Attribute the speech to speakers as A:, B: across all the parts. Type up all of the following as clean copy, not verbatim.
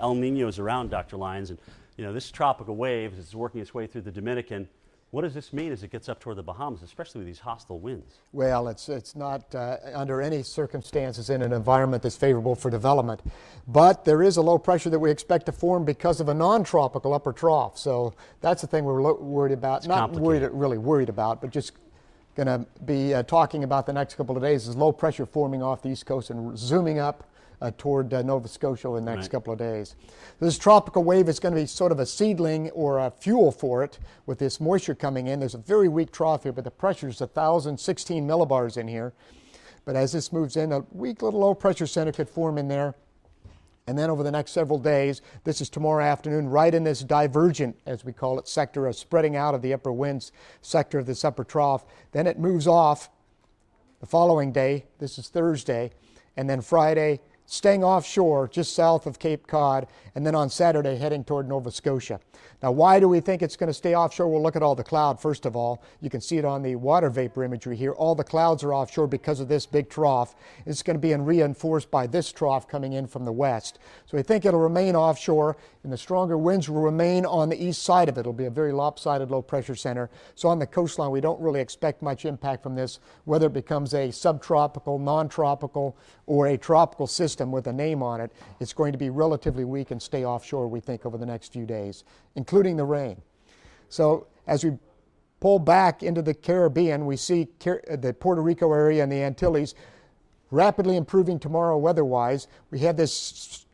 A: El Nino's around, Dr. Lyons, and this tropical wave is working its way through the Dominican. What does this mean as it gets up toward the Bahamas, especially with these hostile winds?
B: Well, it's not under any circumstances in an environment that's favorable for development. But there is a low pressure that we expect to form because of a non-tropical upper trough. So that's the thing we're worried about.
A: It's
B: not really worried about, but just going to be talking about the next couple of days is low pressure forming off the East Coast and zooming up toward Nova Scotia in the next couple of days. This tropical wave is going to be sort of a seedling or a fuel for it with this moisture coming in. There's a very weak trough here, but the pressure is 1,016 millibars in here. But as this moves in, a weak little low pressure center could form in there. And then over the next several days, this is tomorrow afternoon, right in this divergent, as we call it, sector of spreading out of the upper winds sector of this upper trough. Then it moves off the following day. This is Thursday. And then Friday, staying offshore just south of Cape Cod, and then on Saturday heading toward Nova Scotia. Now, why do we think it's going to stay offshore? We'll look at all the cloud first of all. You can see it on the water vapor imagery here. All the clouds are offshore because of this big trough. It's going to be reinforced by this trough coming in from the west. So we think it'll remain offshore, and the stronger winds will remain on the east side of it. It'll be a very lopsided low pressure center. So on the coastline, we don't really expect much impact from this, whether it becomes a subtropical, non-tropical, or a tropical system with a name on it. It's going to be relatively weak and stay offshore, we think, over the next few days, including the rain. So as we pull back into the Caribbean, we see the Puerto Rico area and the Antilles rapidly improving tomorrow weather-wise. We have this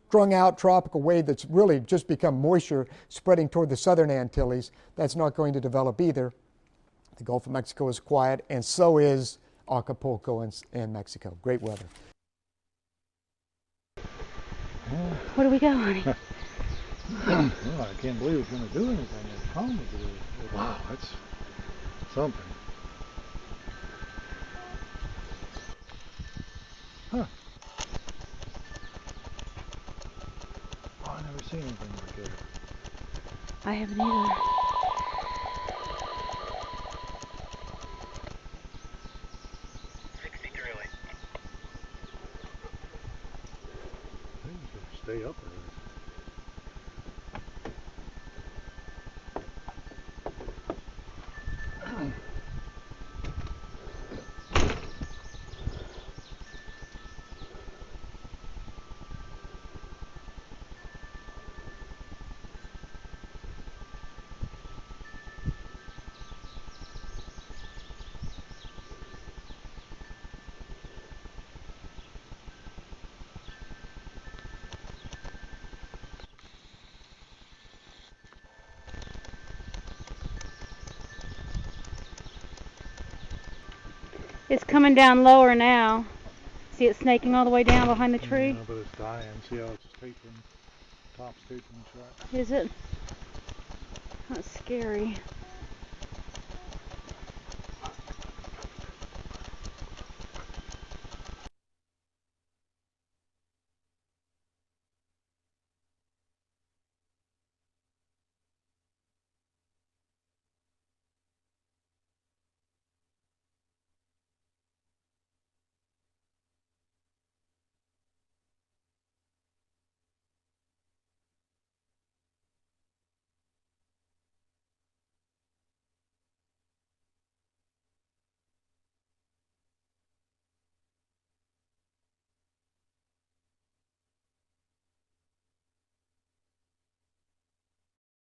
B: strung out tropical wave that's really just become moisture spreading toward the southern Antilles. That's not going to develop either. The Gulf of Mexico is quiet, and so is Acapulco and Mexico. Great weather.
C: Where do we go, honey?
D: Well, I can't believe it's going to do anything as calm as it is. Wow, that's something. Huh. Oh, I've never seen anything like that.
C: I haven't either.
D: Stay up there.
C: It's coming down lower now. See it snaking all the way down behind the tree?
D: Yeah, but it's dying. See how it's tapering? Top's tapering shut.
C: Is it? That's scary.